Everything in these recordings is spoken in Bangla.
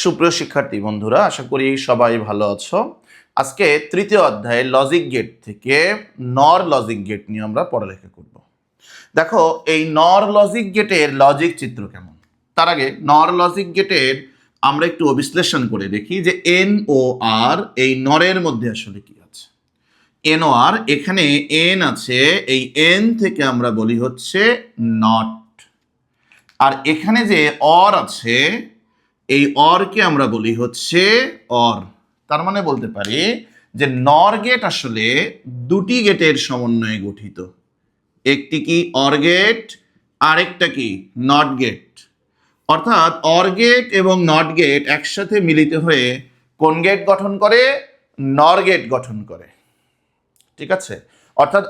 সুপ্রিয় শিক্ষার্থী বন্ধুরা, আশা করি সবাই ভালো আছো। আজকে তৃতীয় অধ্যায়ে লজিক গেট থেকে নর লজিক গেট নিয়ে আমরা পড়ালেখা করব। দেখো, এই নর লজিক গেটের লজিক চিত্র কেমন। তার আগে নর লজিক গেটের আমরা একটু বিশ্লেষণ করে দেখি যে এন ও আর এই নরের মধ্যে আসলে কি আছে। এন ও আর, এখানে এন আছে, এই এন থেকে আমরা বলি হচ্ছে নট। আর এখানে যে অর আছে, এই অরকে আমরা বলি হচ্ছে অর। তার মানে বলতে পারি যে নর গেট আসলে দুটি গেটের সমন্বয়ে গঠিত। একটি কি অর গেট, আরেকটা কি নট গেট। অর্থাৎ অর গেট এবং নট গেট একসাথে মিলিত হয়ে কোন গেট গঠন করে? নর গেট গঠন করে। ঠিক আছে, অর্থাৎ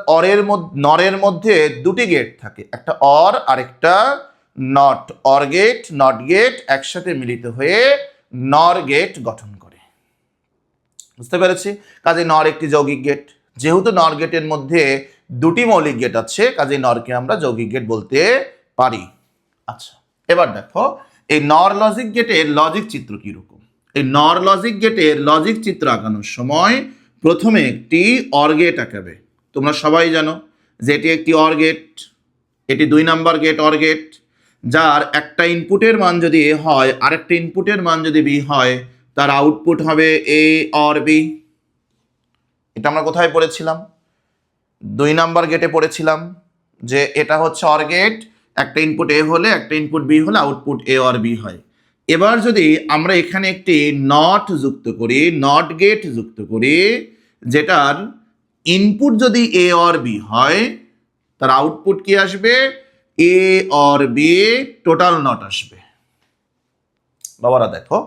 নরের মধ্যে দুটি গেট থাকে, একটা অর আর একটা not. Or gate not gate একসাথে মিলিত হয়ে নর গেট গঠন করে। বুঝতে পেরেছি? কাজে নর একটি যৌগিক গেট। যেহেতু নর গেটের মধ্যে দুটি মৌলিক গেট আছে, কাজে নরকে আমরা যৌগিক গেট বলতে পারি। আচ্ছা, এবার দেখো এই নর লজিক গেটের লজিক চিত্র কিরকম। এই নর লজিক গেটের লজিক চিত্র আঁকানোর সময় প্রথমে একটি অর গেট আঁকাবে। তোমরা সবাই জানো যে এটি একটি অর গেট, এটি 2 নাম্বার গেট অর গেট, যার একটা ইনপুটের মান যদি এ হয়, আরেকটা ইনপুটের মান যদি বি হয়, তার আউটপুট হবে এ অর বি। এটা আমরা কোথায় পড়েছিলাম? 2 নাম্বার গেটে পড়েছিলাম যে এটা হচ্ছে অর গেট, একটা ইনপুট এ হলে একটা ইনপুট বি হলে আউটপুট এ অর বি হয়। এবার যদি আমরা এখানে একটি নট যুক্ত করি, নট গেট যুক্ত করি, যেটার ইনপুট যদি এ অর বি হয়, তার আউটপুট কি আসবে? এ অর বি টোটাল নট আসবে। বাবারা দেখো,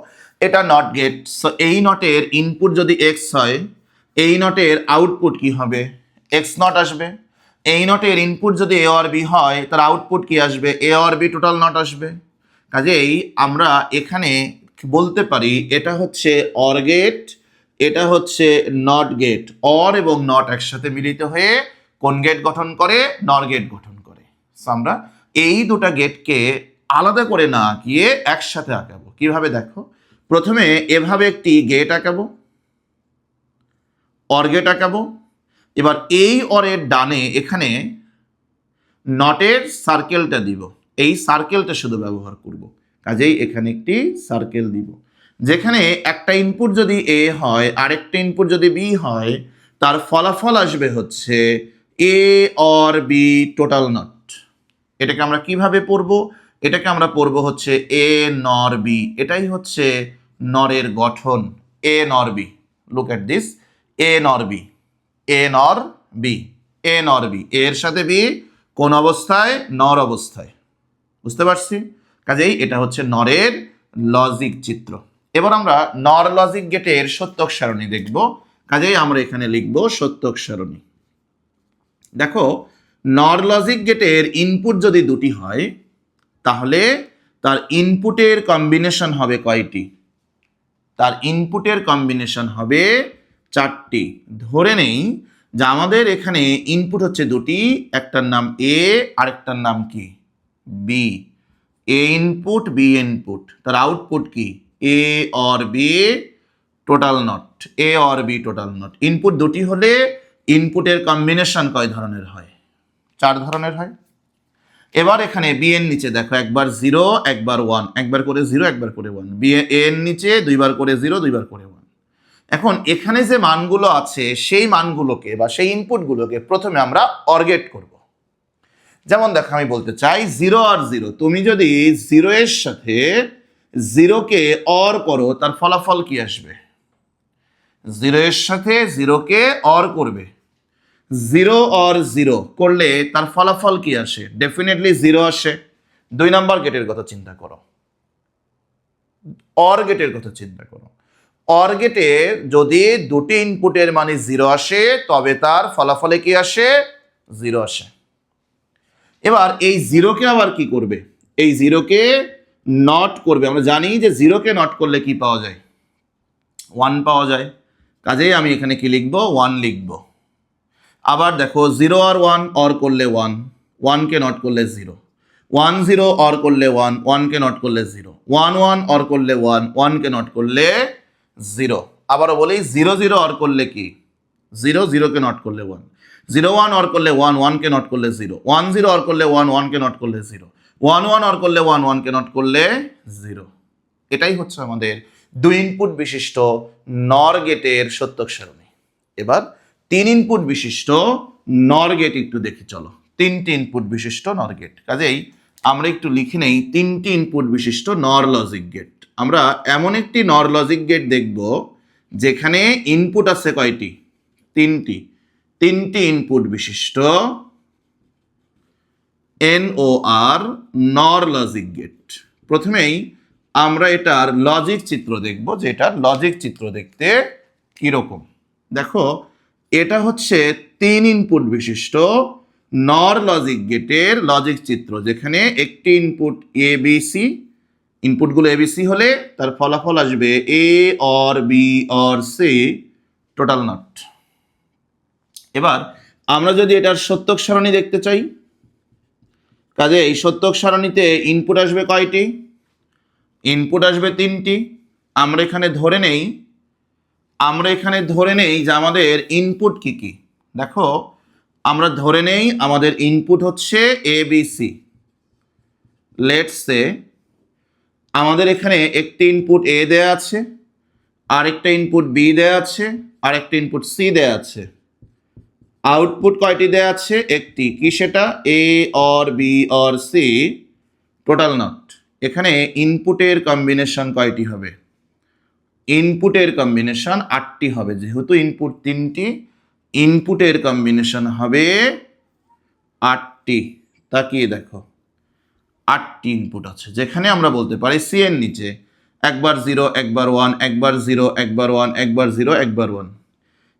এটা নট গেট। সো এই নটের ইনপুট যদি এক্স হয়, এই নটের আউটপুট কি হবে? এক্স নট আসবে। এই নটের ইনপুট যদি এ অর বি হয়, তার আউটপুট কি আসবে? এ অর বি টোটাল নট আসবে। কাজেই আমরা এখানে বলতে পারি এটা হচ্ছে অর গেট, এটা হচ্ছে নট গেট। অর এবং নট একসাথে মিলিত হয়ে কোন গেট গঠন করে? নর গেট গঠন করে। সো আমরা এই দুটা গেটকে আলাদা করে না আঁকিয়ে একসাথে আঁকাবো। কিভাবে দেখো, প্রথমে এভাবে একটি গেট আঁকাবো, অর গেট আঁকাবো। এবার এই অরের ডানে এখানে নটের সার্কেলটা দিব, এই সার্কেলটা শুধু ব্যবহার করব। কাজেই এখানে একটি সার্কেল দিব, যেখানে একটা ইনপুট যদি এ হয়, আরেকটা ইনপুট যদি বি হয়, তার ফলাফল আসবে হচ্ছে এ অর বি টোটাল নট। এটাকে আমরা কিভাবে পড়ব? এটাকে আমরা পড়ব হচ্ছে এ নর বি। এটাই হচ্ছে নরের গঠন, A NOR B. Look at this, A NOR B, A NOR B, A NOR B. এর সাথে বি কোন অবস্থায়? নর অবস্থায়। বুঝতে পারছি? কাজেই এটা হচ্ছে নরের লজিক চিত্র। এবার আমরা নর লজিক গেটের সত্যক সারণী দেখব। কাজেই আমরা এখানে লিখব সত্যক সারণী। দেখো, নর লজিক গেটের ইনপুট যদি দুটি হয়, তাহলে তার ইনপুটের কম্বিনেশন হবে কয়টি? তার ইনপুটের কম্বিনেশন হবে 4টি। ধরে নেই যে আমাদের এখানে ইনপুট হচ্ছে দুটি, একটার নাম এ, আরেকটার নাম কি? B. A input, B input, তার আউটপুট কি? A OR B total NOT, A OR B total NOT. Input দুটি হলে ইনপুটের কম্বিনেশন কয় ধরনের হয়? 4 ধরনের হয়। এবার এখানে বি এর নিচে দেখো, একবার 0 একবার 1, একবার করে 0 একবার করে 1। বি এর নিচে 2বার করে 0 2বার করে 1। এখন এখানে যে মানগুলো আছে, সেই মানগুলোকে বা সেই ইনপুটগুলোকে প্রথমে আমরা অর গেট করব। যেমন দেখো, আমি বলতে চাই 0 আর 0, তুমি যদি 0 এর সাথে 0কে অর করো, তার ফলাফল কি আসবে? 0 এর সাথে 0কে অর করবে, 0 অর 0 করলে তার ফলাফল কি আসে? ডেফিনেটলি 0 আসে। 2 নাম্বার গেটের কথা চিন্তা করো, অর গেটের কথা চিন্তা করো। অর গেটে যদি দুটি ইনপুটের মানে 0 আসে, তবে তার ফলাফলে কি আসে? 0 আসে। এবার এই 0কে আবার কি করবে? এই 0কে নট করবে। আমরা জানি যে 0কে নট করলে কি পাওয়া যায়? 1 পাওয়া যায়। কাজেই আমি এখানে কি লিখবো? 1 লিখবো। আবার দেখো, 0 আর 1 অর করলে 1, 1কে নট করলে 0, 1 0 অর করলে 1, 1কে নট করলে 0। ওয়ান ওয়ান অর করলে ওয়ান, ওয়ানকে নট করলে জিরো। আবারও বলি, জিরো জিরো অর করলে কি জিরো, জিরোকে নট করলে ওয়ান, জিরো ওয়ান অর করলে ওয়ান, ওয়ানকে নট করলে জিরো, ওয়ান জিরো অর করলে ওয়ান, ওয়ানকে নট করলে জিরো, ওয়ান ওয়ান অর করলে ওয়ান, ওয়ানকে নট করলে জিরো। এটাই হচ্ছে আমাদের দুই ইনপুট বিশিষ্ট নর গেটের সত্যক সারণী। এবার তিন ইনপুট বিশিষ্ট নর গেট একটু দেখি চলো। তিনটি ইনপুট বিশিষ্ট নর গেট, কাজেই আমরা একটু লিখে নেই তিনটি ইনপুট বিশিষ্ট নর লজিক গেট। আমরা এমন একটি নর লজিক গেট দেখব যেখানে ইনপুট আছে কয়টি? তিনটি। তিনটি ইনপুট বিশিষ্ট NOR নর লজিক গেট। প্রথমেই আমরা এটার লজিক চিত্র দেখব যে এটার লজিক চিত্র দেখতে কিরকম। দেখো, এটা হচ্ছে তিন ইনপুট বিশিষ্ট নর লজিক গেটের লজিক চিত্র, যেখানে একটি ইনপুট ABC, ইনপুটগুলো ABC হলে তার ফলাফল আসবে A or B or C, total not. এবার আমরা যদি এটার সত্যক সারণী দেখতে চাই, কাজে এই সত্যক সারণীতে ইনপুট আসবে কয়টি? ইনপুট আসবে তিনটি। আমরা এখানে ধরে নেই যে আমাদের ইনপুট কি কি। দেখো, আমরা ধরে নেই আমাদের ইনপুট হচ্ছে ABC। লেটস সে আমাদের এখানে একটি ইনপুট A দেয়া আছে, আরেকটা ইনপুট B দেয়া আছে, আরেকটা ইনপুট C দেয়া আছে। আউটপুট কয়টি দেয়া আছে? একটি। কি সেটা? A or B or C, total not. এখানে ইনপুটের কম্বিনেশন কয়টি হবে? ইনপুটের কম্বিনেশন 8টি হবে। যেহেতু ইনপুট তিনটি, ইনপুটের কম্বিনেশন হবে 8টি। তাকিয়ে দেখো, 8টি ইনপুট আছে, যেখানে আমরা বলতে পারি C এর নিচে একবার 0, একবার 1, একবার 0, একবার 1, একবার 0, একবার 1।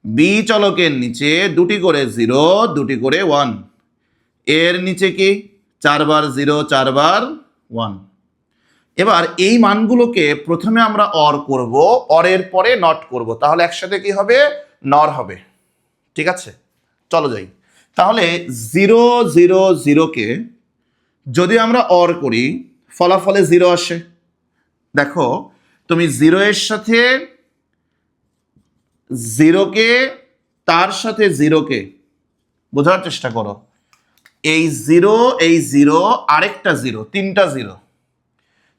B চলকের নিচে দুটি করে 0, দুটি করে 1। এর নিচে কি? 4 বার 0, 4 বার 1। এবার এই মানগুলোকে প্রথমে আমরা অর করব, অরের পরে নট করব, তাহলে একসাথে কি হবে? নর হবে। ঠিক আছে, চলো যাই। তাহলে 0 0 0কে যদি আমরা অর করি, ফলাফলে 0 আসে। দেখো, তুমি 0 এর সাথে 0কে, তার সাথে 0কে বোঝার চেষ্টা করো। এই 0, এই 0, আরেকটা 0, তিনটা 0।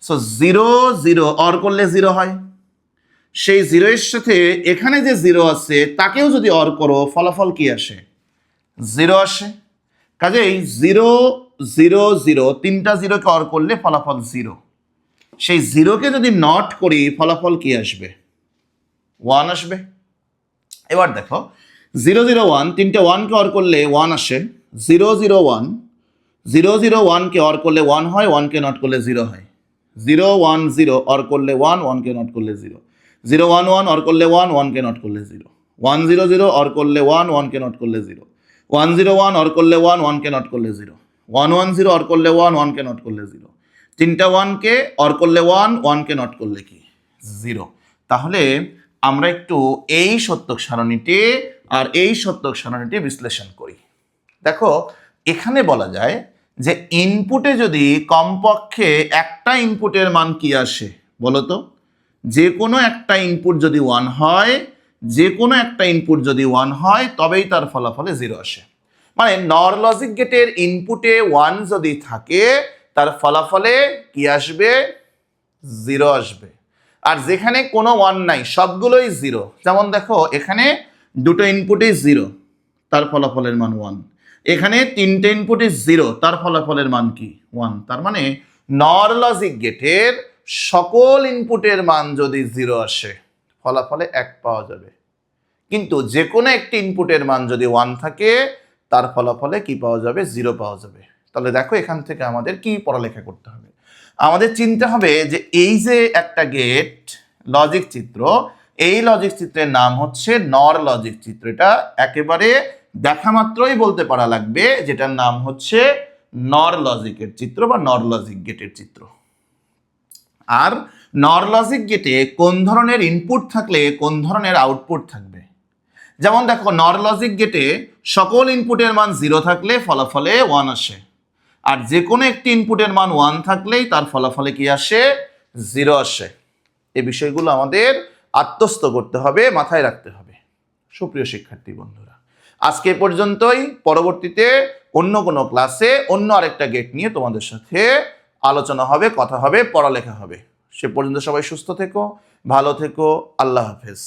সো 0 0 অর করলে 0 হয়। সেই 0 এর সাথে এখানে যে 0 আছে তাকেও যদি অর করো, ফলাফল কি আসে? 0 আসে। কাজেই 0 0 0, তিনটা 0কে অর করলে ফলাফল 0। সেই 0কে যদি নট করি, ফলাফল কি আসবে? 1 আসবে। এবার দেখো, 0 0 1, তিনটে 1কে অর করলে 1 আসে। 0 0 1, 0 0 1কে অর করলে 1 হয়, 1কে নট করলে 0 হয়। 0 1 0 অর করলে 1, 1কে নট করলে 0। 0 1 1 অর করলে 1, 1কে নট করলে 0। 1 0 0 অর করলে 1, 1কে নট করলে 0। 1 0 1 অর করলে 1, 1কে নট করলে 0। 1 1 0 অর করলে 1, 1কে নট করলে 0। তিনটা 1কে অর করলে 1, 1কে নট করলে কি? 0। তাহলে আমরা একটু এই সত্যক সারণীটি আর এই সত্যক সারণীটি বিশ্লেষণ করি। দেখো, এখানে বলা যায় যে ইনপুটে যদি কমপক্ষে একটা ইনপুটের মান কি আসে বলো তো? যে কোনো একটা ইনপুট যদি 1 হয়, যে কোনো একটা ইনপুট যদি 1 হয়, তবেই তার ফলাফলে 0 আসে। মানে নর লজিক গেটের ইনপুটে 1 যদি থাকে, তার ফলাফলে কি আসবে? 0 আসবে। আর যেখানে কোনো 1 নাই, সবগুলোই 0, যেমন দেখো এখানে দুটো ইনপুটই 0, তার ফলাফলের মান 1। এখানে তিনটে ইনপুটই 0, তার ফলাফলের মান কি? 1। তার মানে নর লজিক গেটের সকল ইনপুটের মান যদি 0 আসে, ফলাফলে 1 পাওয়া যাবে। কিন্তু যে কোনো একটি ইনপুটের মান যদি 1 থাকে, তার ফলাফলে কি পাওয়া যাবে? 0 পাওয়া যাবে। তাহলে দেখো, এখান থেকে আমাদের কি পড়ালেখা করতে হবে? আমাদের চিন্তা হবে যে এই যে একটা গেট লজিক চিত্র, এই লজিক চিত্রের নাম হচ্ছে নর লজিক চিত্র। এটা একেবারে দেখা মাত্রই বলতে পারা লাগবে, যেটার নাম হচ্ছে নর লজিকের চিত্র বা নর লজিক গেটের চিত্র। আর নর লজিক গেটে কোন ধরনের ইনপুট থাকলে কোন ধরনের আউটপুট থাকবে? যেমন দেখো, নর লজিক গেটে সকল ইনপুটের মান 0 থাকলে ফলাফলে 1 আসে। আর যে কোনো একটি ইনপুটের মান 1 থাকলেই তার ফলাফলে কি আসে? 0 আসে। এই বিষয়গুলো আমাদের আত্মস্থ করতে হবে, মাথায় রাখতে হবে। সুপ্রিয় শিক্ষার্থী বন্ধুরা, আজকে পর্যন্তই। পরবর্তীতে অন্য কোনো ক্লাসে অন্য আরেকটা গেট নিয়ে তোমাদের সাথে আলোচনা হবে, কথা হবে, পড়ালেখা হবে। সে পর্যন্ত সবাই সুস্থ থেকো, ভালো থেকো। আল্লাহ হাফেজ।